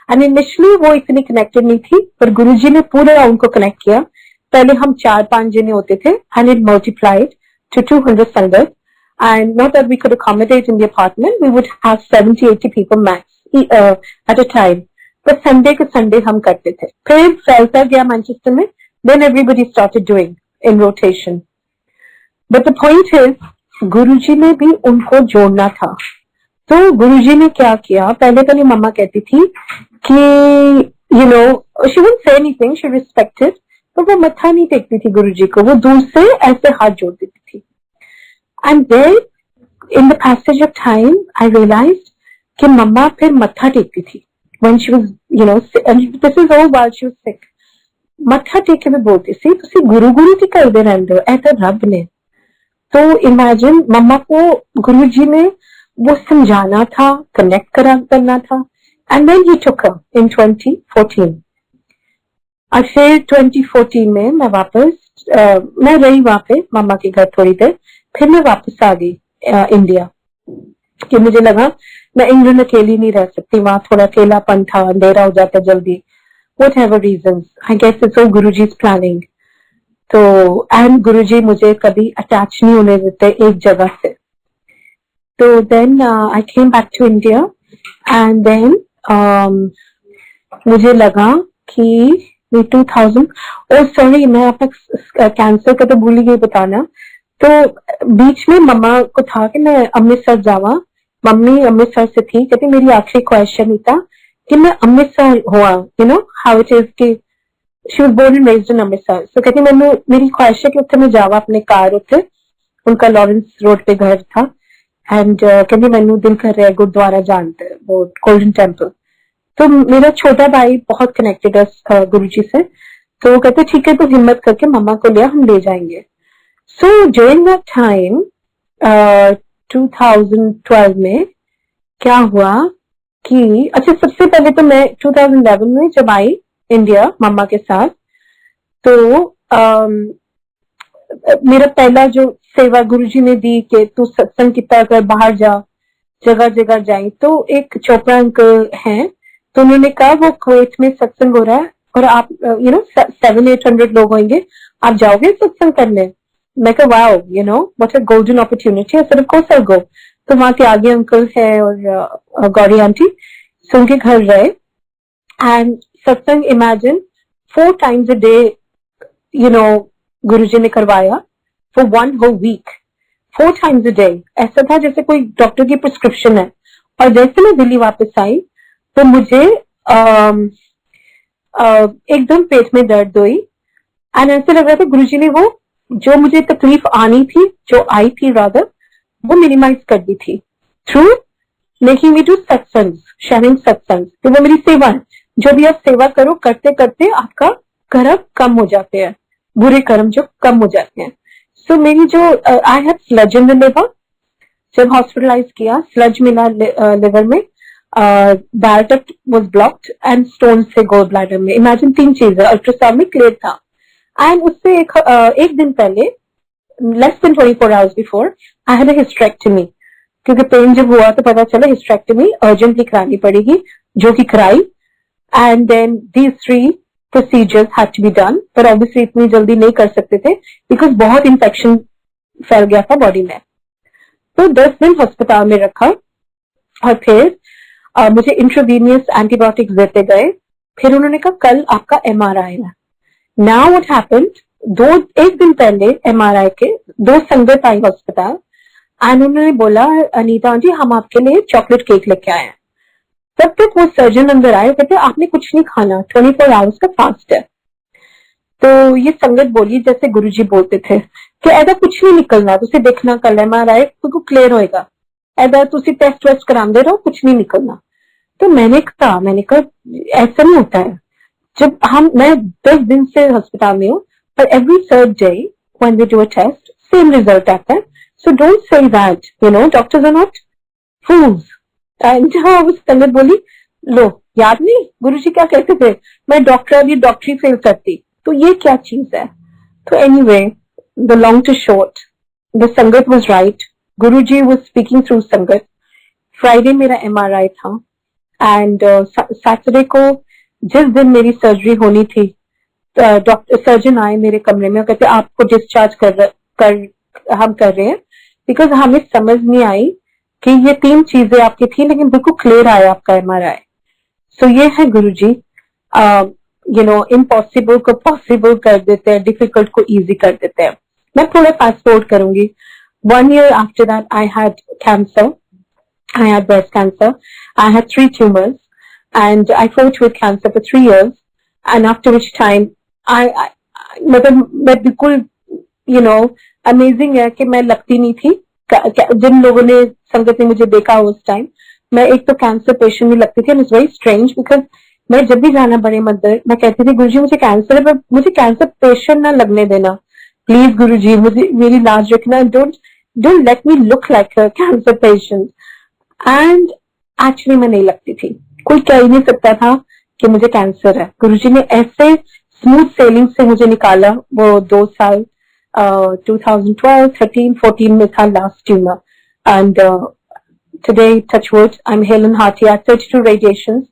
[SPEAKER 1] And initially वो इतनी connected नहीं थी, पर गुरुजी ने पूरा उनको connect किया। पहले हम 4-5 जने होते थे, and it multiplied to 200 संगत। And not that we could accommodate in the apartment, we would have 70-80 people max at a time। पर संडे के संडे हम करते थे। फिर फैलता गया मैनचेस्टर में, then everybody started doing in rotation। But the point is, गुरुजी ने भी उनको जोड़ना था। तो गुरुजी ने क्या किया, पहले मम्मा कहती थी कि she wouldn't say anything, she respected, तो वो मत्था नहीं टेकती थी गुरुजी को, वो दूर से ऐसे हाथ जोड़ देती थी। And then in the passage of time I realized कि मम्मा फिर मत्था टेकती थी when she was, and this is all while she was sick। मत्था टेक के भी बोलती थी तुसी गुरु की करदे रहंदे हो, ऐसा रब ने। तो इमेजिन मम्मा को गुरुजी ने वो समझाना था, कनेक्ट करना था। And then he took her in 2014। और फिर 2014 में मैं वापस मैं रही वहां पे मम्मा के घर थोड़ी देर, फिर मैं वापस आ गई इंडिया, कि मुझे लगा मैं इंग्लैंड अकेली नहीं रह सकती, वहां थोड़ा अकेलापन था, अंधेरा हो जाता जल्दी, whatever reasons, I guess it's all Guruji's planning। तो एंड गुरुजी मुझे कभी अटैच नहीं होने देते एक जगह से। तो then I came back to India and then मुझे लगा कि 2000 सॉरी मैं अपना कैंसर का तो भूल ही गई बताना। तो बीच में मम्मा को था कि मैं अमृतसर जावा, मम्मी अमृतसर से थी, कहती मेरी आखिरी ख्वाहिश नहीं था कि मैं अमृतसर हुआ, हाउ इट इज कि she was born and raised in Amritsar. So कहती मेरी ख्वाहिश है कि उत्थे मैं जावा अपने कार उत्थे, उनका लॉरेंस रोड पे घर था, एंड कहती मैनू दिल कर रहा है गुरुद्वारा जानते वो गोल्डन टेम्पल। तो मेरा छोटा भाई बहुत कनेक्टेड है गुरुजी से, तो कहते ठीक है तो हिम्मत करके मम्मा को लिया, हम ले जाएंगे। सो ड्यूरिंग दैट टाइम 2012 में क्या हुआ कि अच्छा सबसे पहले तो मैं 2011 में जब आई इंडिया मम्मा के साथ, तो मेरा पहला जो सेवा गुरुजी ने दी कि तू सत्संग कितना कर, बाहर जा, जगह जगह जाए। तो एक चोपड़ा अंकल हैं तो उन्होंने कहा वो कुवैत में सत्संग हो रहा है और आप 700-800 लोग होंगे, आप जाओगे सत्संग करने? मैं कहा wow, what a golden opportunity. I said of course I go. तो वहां के आगे अंकल है और गौरी आंटी, सो उनके घर रहे एंड सत्संग इमेजिन 4 times a day गुरुजी ने करवाया for 1 whole week, 4 times a day। ऐसा था जैसे कोई डॉक्टर की प्रिस्क्रिप्शन है। और जैसे मैं दिल्ली वापस आई तो मुझे एकदम पेट में दर्द हुई एंड ऐसे लग रहा था गुरुजी ने वो जो मुझे तकलीफ आनी थी, जो आई थी रादर, वो मिनिमाइज कर दी थी थ्रू मेकिंग मी टू सत्संग, शेयरिंग सत्संग। तो वो मेरी सेवा है। जो भी आप सेवा करो, करते करते आपका कर्म कम हो जाते हैं, बुरे कर्म जो कम हो जाते हैं। सो मेरी जो I have sludge in the liver, जब हॉस्पिटलाइज किया स्लज मिला लिवर में, bile duct was blocked and stone से गोल ब्लैडर में। इमेजिन 3 चीजें, अल्ट्रासाउंड में क्लियर था। एंड उससे एक दिन पहले, less than 24 hours before, I had a hysterectomy, क्योंकि पेन जब हुआ तो पता चला हिस्टेरेक्टमी अर्जेंटली करानी पड़ेगी, जो कि कराई। And then these 3 procedures had to be done, पर ऑब्वियसली इतनी जल्दी नहीं कर सकते थे बिकॉज बहुत इन्फेक्शन फैल गया था बॉडी में। तो 10 दिन अस्पताल में रखा और फिर मुझे इंट्रावीनियस एंटीबायोटिक्स देते गए। फिर उन्होंने कहा कल आपका MRI है। नाउ व्हाट हैपेंड, एक दिन पहले MRI के 2 संगत आई अस्पताल एंड उन्होंने बोला अनीता आंटी हम आपके लिए चॉकलेट केक लेके आए हैं। तब तक वो सर्जन अंदर आए, कहते आपने कुछ नहीं खाना, 24 hours का फास्ट है। तो ये संगत बोली जैसे गुरुजी बोलते थे कि ऐसा कुछ नहीं निकलना, तुझे देखना कल MRI तो क्लियर होएगा, ऐसा तुझे टेस्ट वेस्ट करांदे रहो, कुछ नहीं निकलना। तो मैंने कहा ऐसा नहीं होता है। जब मैं 10 दिन से अस्पताल में हूँ, पर every third day when we do a test same result आता है। So don't say that doctors are not fools. And उस संगत बोली लो याद नहीं गुरुजी क्या कहते थे, मैं डॉक्टर अभी डॉक्टरी फेल करती, तो ये क्या चीज है। तो anyway, the long to short, the sangat was right, Guruji was speaking through sangat. Friday मेरा MRI था एंड सैटरडे को जिस दिन मेरी सर्जरी होनी थी, डॉक्टर सर्जन आए मेरे कमरे में और कहते आपको डिस्चार्ज हम कर रहे हैं, बिकॉज हमें समझ नहीं आई कि ये 3 चीजें आपकी थी लेकिन बिल्कुल क्लियर आया आपका MRI। सो ये है गुरुजी, इम्पॉसिबल को पॉसिबल कर देते हैं, डिफिकल्ट को इजी कर देते हैं। मैं थोड़ा फास्ट फॉरवर्ड करूंगी। 1 year after that I had cancer, I had breast cancer, I had 3 tumors and I fought with cancer for 3 years and after which time मतलब मैं बिल्कुल अमेजिंग है कि मैं लगती नहीं थी। जिन लोगों ने संगत ने मुझे देखा उस टाइम, मैं एक तो कैंसर पेशेंट नहीं लगती थी। इट्स वेरी स्ट्रेंज बिकॉज मैं जब भी जाना बड़े मंदिर मैं कहती थी गुरुजी मुझे कैंसर है, पर मुझे कैंसर पेशेंट ना लगने देना प्लीज गुरुजी, मुझे मेरी लाज रखना, don't let me look like a cancer patient. And actually मैं नहीं लगती थी, कोई कह ही नहीं सकता था कि मुझे कैंसर है। गुरुजी ने ऐसे स्मूथ सेलिंग से मुझे निकाला। वो 2 साल 2012, 13, 14 में था last tumour and today touch wood I'm hale and hearty at 32 radiations।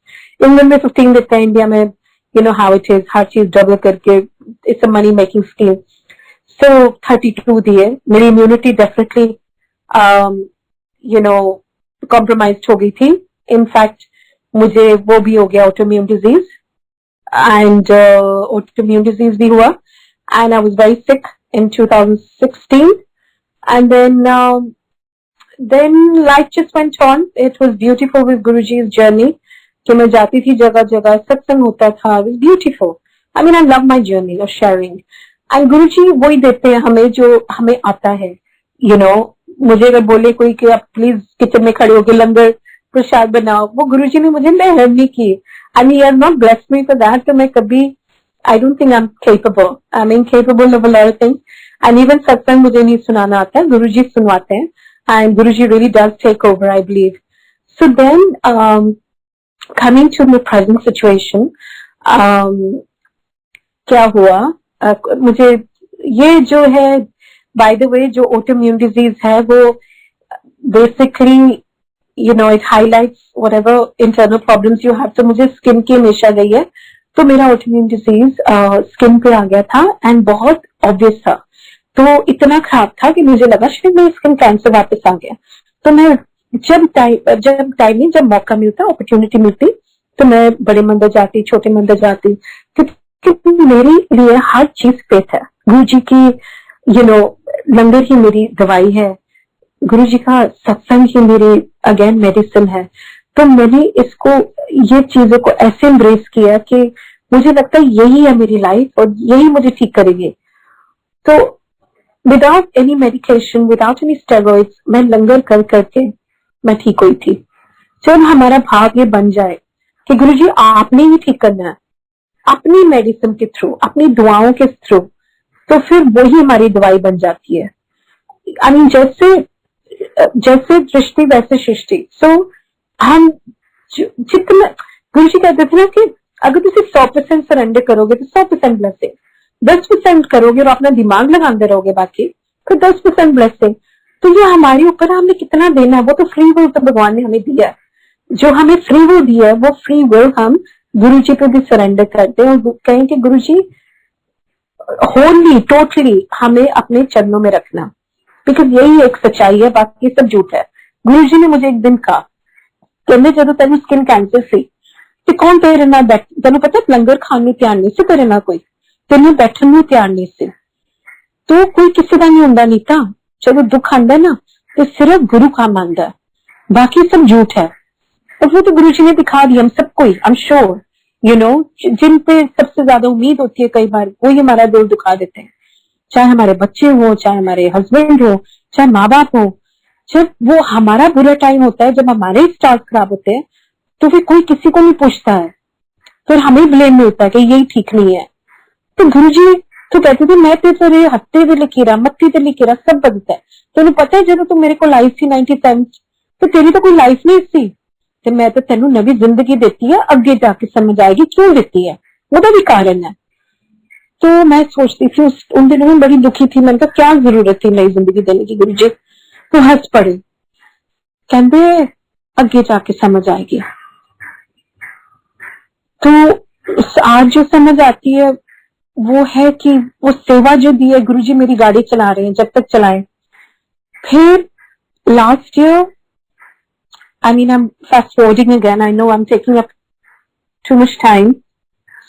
[SPEAKER 1] England में 15 देते हैं, इंडिया में you know how it is, हर चीज डबल करके it's a money making scheme। so 32 दिए। मेरी इम्यूनिटी डेफिनेटली कॉम्प्रोमाइज हो गई थी। इनफैक्ट मुझे वो भी हो गया autoimmune disease and autoimmune disease भी हुआ and I was very sick in 2016 and then life just went on। it was beautiful with Guruji's journey कि मैं जाती थी जगह जगह, सत्संग होता था, it was beautiful। I mean I love my journey of sharing and Guruji वही देते हैं हमें जो हमें आता है। मुझे अगर बोले कोई कि आप प्लीज किचन में खड़े होकर लंगर प्रसाद बनाओ, वो गुरुजी ने मुझे मेहर नहीं की and he has not blessed me for that। तो मैं कभी I don't think I'm capable। I'm incapable of a lot of things and even satsang मुझे नहीं सुनाना आता है, गुरुजी सुनवाते हैं and Guruji really does take over I believe। So then coming to the present situation, क्या हुआ मुझे ये जो है by the way जो autoimmune disease है वो basically it highlights whatever internal problems you have. तो मुझे स्किन की हमेशा गई है, तो मेरा ऑटोइम्यून डिजीज स्किन पे आ गया था एंड बहुत ऑब्वियस था, तो इतना खराब था कि मुझे लगा शायद मेरी स्किन कैंसर वापस आ गया। तो मैं जब मौका मिलता, अपॉर्चुनिटी मिलती, तो मैं बड़े मंदिर जाती, छोटे मंदिर जाती, क्योंकि मेरे लिए हर चीज फेथ है। गुरु जी की लंगर ही मेरी दवाई है, गुरु जी का सत्संग ही मेरी अगेन मेडिसिन है। तो मैंने ये चीजों को ऐसे एम्ब्रेस किया कि मुझे लगता है यही है मेरी लाइफ और यही मुझे ठीक करेगी। तो without any medication, without any steroids, मैं लंगर कर करके मैं ठीक हुई थी। जब हमारा भाव ये बन जाए कि गुरु जी आपने ही ठीक करना है अपनी मेडिसिन के थ्रू, अपनी दुआओं के थ्रू, तो फिर वही हमारी दवाई बन जाती है। आई मीन जैसे दृष्टि वैसे सृष्टि। सो हम जितना गुरु जी कहते थे ना कि अगर तुम 100% सरेंडर करोगे तो 100% ब्लेसिंग, 10% करोगे और अपना दिमाग लगाते रहोगे बाकी, तो 10% ब्लेसिंग। तो ये हमारे ऊपर, हमने कितना देना है, वो तो फ्री विल तो भगवान ने हमें दिया है। जो हमें फ्री विल दिया है वो फ्री विल हम गुरु जी पे भी सरेंडर करते हैं और कहें कि गुरु जी होली टोटली हमें अपने चरणों में रखना, बिकॉज यही एक सच्चाई है, बाकी सब झूठ है। गुरु जी ने मुझे एक दिन कहा, कहने जदों तेन स्किन कैंसर सी ते कौन तेरे नाल बैठ, तेन पता लंगर खाने में तैयार नहीं सी तेरे नाल, कोई तेन बैठन में तैयार नहीं सी। तो कोई किसी का नहीं होंदा नीता, जब दुख आंदा ना तो सिर्फ गुरु काम आंदा है, बाकी सब झूठ है। और वो तो गुरु जी ने दिखा दिया हम सबको ही, आई एम श्योर जिन पे सबसे ज्यादा उम्मीद होती है, कई बार वो ही हमारा दिल दुखा देते हैं, चाहे हमारे बच्चे हो, चाहे हमारे हस्बैंड हो, चाहे माँ बाप हो। जब वो हमारा बुरा टाइम होता है, जब हमारे स्टार्ट खराब होते हैं, तो फिर कोई किसी को नहीं पूछता है, फिर हमें ब्लेम मिलता है कि यही ठीक नहीं है। तो गुरु जी तो कहते थे मैं तेरे हत्ते दे लकीरा, मत्ती ते लकीरा सब बदलता है। तेन पता है जब तू मेरे को लाइफ थी 97 तो तेरी तो कोई लाइफ नहीं सी, ते मैं तो तेन नवी जिंदगी देती है, अगे जाके समझ आएगी क्यों देती है, वह भी कारण है। तो मैं सोचती थी उन दिनों में बड़ी दुखी थी, मैंने कहा क्या जरूरत थी नई जिंदगी देने की गुरु जी। तो हंस पड़े, कहते अगे जाके समझ आएगी। तो आज जो समझ आती है वो है कि वो सेवा जो दी है, गुरु जी मेरी गाड़ी चला रहे हैं, जब तक चलाएं। फिर last year, I mean, I'm fast forwarding again. I know I'm taking up too much time.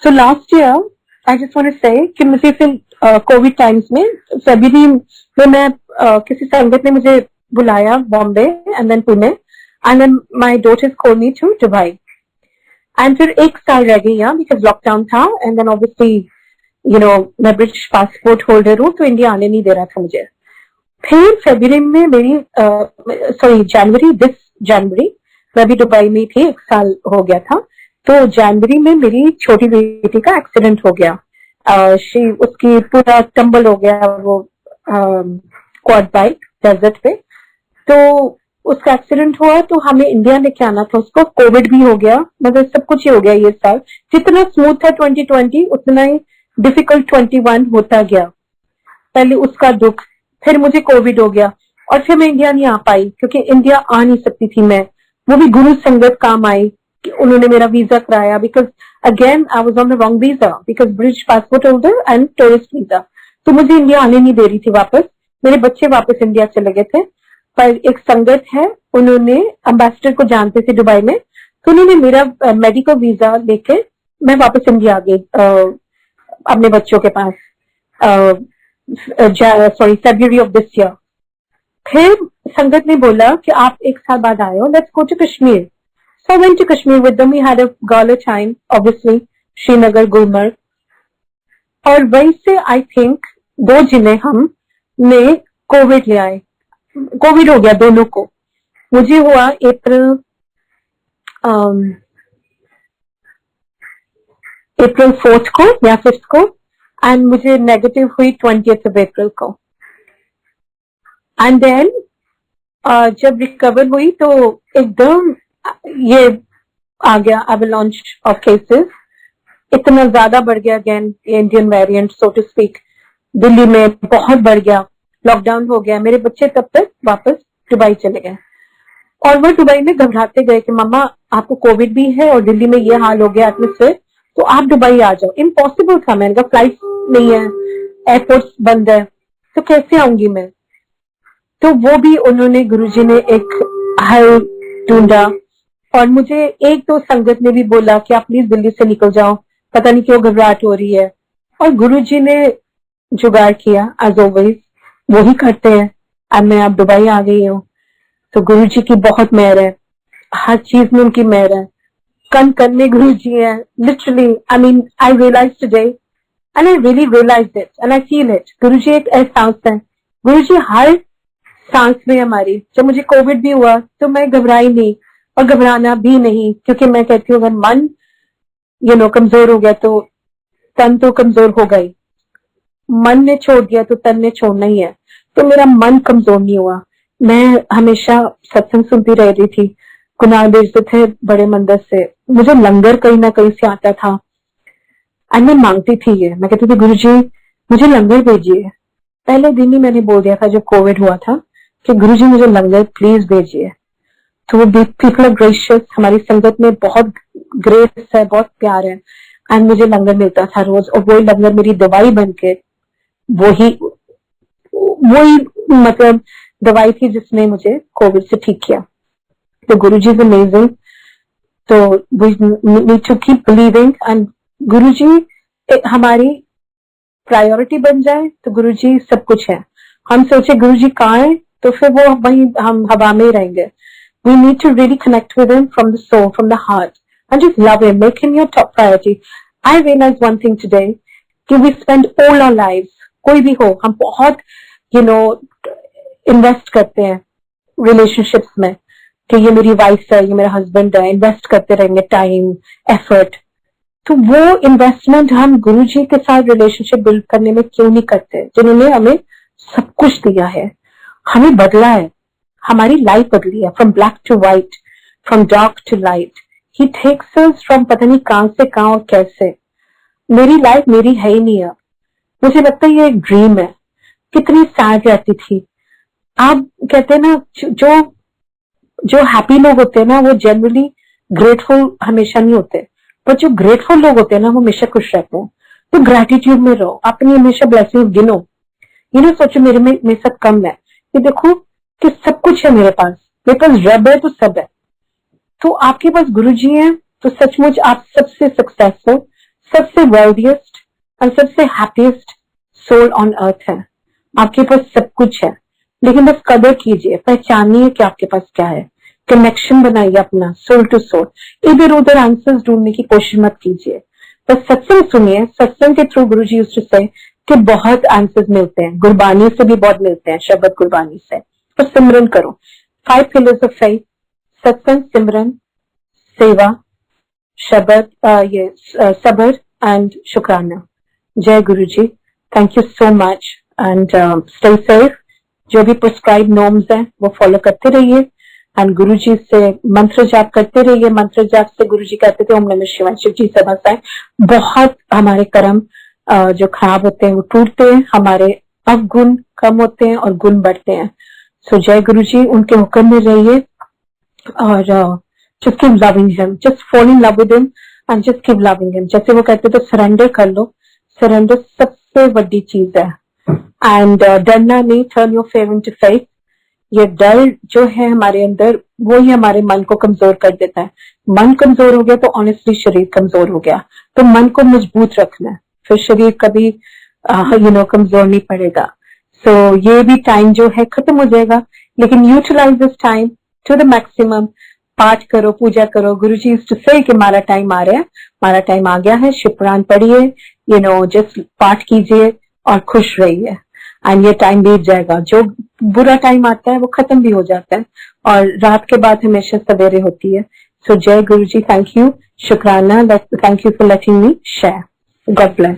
[SPEAKER 1] So last year, I just want to say कि मुझे फिर कोविड टाइम्स में फरवरी में मैं किसी संगत ने मुझे बुलाया Bombay and then Pune and then my daughters call me to Dubai and फिर एक साल रह गई यहाँ बिकॉज लॉकडाउन था एंड देन ऑब्वियसली मैं ब्रिटिश पासपोर्ट होल्डर हूँ तो इंडिया आने नहीं दे रहा था मुझे। फिर फरवरी में मेरी जनवरी मैं भी दुबई में थी, एक साल हो गया था। तो जनवरी में मेरी छोटी बेटी का एक्सीडेंट हो गया, उसकी पूरा टंबल हो गया, वो क्वाड बाइक डेजर्ट पे। तो उसका एक्सीडेंट हुआ तो हमें इंडिया लेके आना था उसको, कोविड भी हो गया, मतलब सब कुछ ही हो गया ये साल। जितना स्मूथ था 2020 उतना ही डिफिकल्ट 21 होता गया। पहले उसका दुख, फिर मुझे कोविड हो गया और फिर मैं इंडिया नहीं आ पाई क्योंकि इंडिया आ नहीं सकती थी मैं, वो भी गुरु संगत काम आई कि उन्होंने मेरा वीजा कराया because again I was on the wrong visa because British passport holder and tourist visa. तो मुझे इंडिया आने नहीं दे रही थी वापस, मेरे बच्चे वापस इंडिया चले गए थे। पर एक संगत है, उन्होंने एम्बेसडर को जानते थे दुबई में, तो उन्होंने मेरा मेडिकल वीजा लेके मैं वापस इंडिया आ गई अपने बच्चों के पास फरवरी ऑफ दिस ईयर। फिर संगत ने बोला कि आप एक साल बाद आए हो, let's go to Kashmir. So I went to Kashmir with them, we had a girl time obviously, Srinagar, Gulmarg. और वहीं से आई थिंक 2 जिले हम ने कोविड ले आए, कोविड हो गया दोनों को। मुझे हुआ अप्रैल 4th को या 5th को एंड मुझे नेगेटिव हुई 20th of April को। एंड देन जब रिकवर हुई तो एकदम ये आ गया एवलांच ऑफ केसेस, इतना ज्यादा बढ़ गया again Indian variant so to speak, Delhi में बहुत बढ़ गया, लॉकडाउन हो गया। मेरे बच्चे तब तक वापस दुबई चले गए। और वो दुबई में घबराते गए कि मम्मा आपको कोविड भी है और दिल्ली में ये हाल हो गया एटमॉस्फेयर, तो आप दुबई आ जाओ। इम्पॉसिबल था, मैंने कहा फ्लाइट नहीं है, एयरपोर्ट बंद है, तो कैसे आऊंगी मैं। तो वो भी उन्होंने, गुरुजी ने एक हल ढूंढा। और मुझे एक दो संगत ने भी बोला कि आप प्लीज दिल्ली से निकल जाओ, पता नहीं क्यों घबराहट हो रही है। और गुरुजी ने जुगाड़ किया, एज ऑलवेज वो ही करते हैं। अब मैं अब दुबई आ गई हूँ, तो गुरुजी की बहुत मेहर है, हर चीज में उनकी मेहर है। कन कन में गुरुजी है, literally. I mean I realise today and I really realise it and I feel it. Guruji एक एहसास है, गुरुजी हर सांस में हमारी। जब मुझे कोविड भी हुआ तो मैं घबराई नहीं और घबराना भी नहीं, क्योंकि मैं कहती हूँ अगर मन कमजोर हो गया तो तन तो कमजोर होगा ही। मन ने छोड़ दिया तो तन ने छोड़ना ही है। तो मेरा मन कमजोर नहीं हुआ। मैं हमेशा सत्संग सुनती रह रही थी, कुनाल भेजते थे बड़े मंदिर से, मुझे लंगर कहीं ना कहीं से आता था। एंड मैं मांगती थी ये, मैं कहती थी गुरुजी मुझे लंगर भेजिए। पहले दिन ही मैंने बोल दिया था जब कोविड हुआ था कि गुरुजी मुझे लंगर प्लीज भेजिए। तो वो पीपल ऑफ ग्रेशियस, हमारी संगत में बहुत ग्रेस है, बहुत प्यार है। एंड मुझे लंगर मिलता था रोज, और वही लंगर मेरी दवाई बन के, वही मतलब दवाई थी जिसने मुझे कोविड से ठीक किया। तो गुरुजी इज अमेजिंग। तो we need to keep believing, and Guruji हमारी प्रायोरिटी बन जाए तो गुरुजी सब कुछ है। हम सोचे गुरुजी कहाँ है, तो फिर वो वही हम हवा में ही रहेंगे। We need to really connect with him from the soul, from the heart, and just love him. Make him your top priority. I realized one thing today कि we spend all our lives, कोई भी हो, हम बहुत invest करते हैं relationships में कि ये मेरी वाइफ है, ये मेरा हस्बैंड है, इन्वेस्ट करते रहेंगे टाइम, एफर्ट। तो वो इन्वेस्टमेंट हम गुरुजी के साथ रिलेशनशिप बिल्ड करने में क्यों नहीं करते, जिन्होंने हमें सब कुछ दिया है, हमें बदला है, हमारी लाइफ बदली है, from black to white, from dark to light. He takes us from पता नहीं कहां से कहां और कैसे। मेरी लाइफ मेरी है ही नहीं अब, मुझे लगता है ये एक ड्रीम है। कितनी सैड रहती थी। आप कहते हैं ना, जो हैप्पी लोग होते हैं ना वो जनरली ग्रेटफुल हमेशा नहीं होते, पर जो ग्रेटफुल लोग होते हैं ना वो हमेशा खुश रहते हैं। तो ग्रेटिट्यूड में रहो, अपनी हमेशा ब्लेसिंग गिनो। ये ना सोचो मेरे सब कम है, ये देखो कि सब कुछ है मेरे पास रब है तो सब है। तो आपके पास गुरुजी है तो सचमुच आप सबसे सक्सेसफुल, सबसे वेल्दिएस्ट और सबसे हैप्पीएस्ट सोल ऑन अर्थ है। आपके पास सब कुछ है, लेकिन बस कदर कीजिए, पहचानिए कि आपके पास क्या है, कनेक्शन बनाइए अपना सोल टू सोल। इधर उधर आंसर्स ढूंढने की कोशिश मत कीजिए, बस सत्संग सुनिए। सत्संग के थ्रू गुरुजी यूज्ड टू से कि बहुत आंसर्स मिलते हैं, गुरबानी से भी बहुत मिलते हैं, शब्द गुरबानी से। तो सिमरन करो, 5 पिलर्स ऑफ फेथ, सत्संग, सिमरन, सेवा, शब्द, ये सबर एंड शुक्राना। जय Guruji, thank you so much and stay safe. जो भी प्रिस्क्राइब नॉर्म्स हैं वो फॉलो करते रहिए एंड गुरुजी से मंत्र जाप करते रहिए। मंत्र जाप से गुरुजी कहते थे ओम नमः शिवाय, शिव जी से बसाए। बहुत हमारे कर्म जो खराब होते हैं वो टूटते हैं, हमारे अवगुण कम होते हैं और गुण बढ़ते हैं। सो जय गुरुजी, उनके हुक्म में रहिए और just keep loving him, just fall in love with him and just keep loving him। जैसे वो कहते तो सरेंडर कर लो, सरेंडर सबसे बड़ी चीज है। एंड डरना नहीं, turn your fair into faith. ये डर जो है हमारे अंदर वो ही हमारे मन को कमजोर कर देता है। मन कमजोर हो गया तो ऑनेस्टली शरीर कमजोर हो गया। तो मन को मजबूत रखना है, फिर शरीर कभी कमजोर नहीं पड़ेगा। सो ये भी टाइम जो है खत्म हो जाएगा, लेकिन utilise this time to the maximum. पाठ करो, पूजा करो। गुरुजी यूज्ड टू से कि हमारा टाइम आ रहा है, हमारा टाइम आ गया है, शिव पुराण पढ़िए, जस्ट पाठ कीजिए और खुश रहिए एंड ये टाइम बीत जाएगा। जो बुरा टाइम आता है वो खत्म भी हो जाता है और रात के बाद हमेशा सवेरे होती है। सो जय गुरुजी, थैंक यू, शुक्राना, thank you for letting me share. God bless.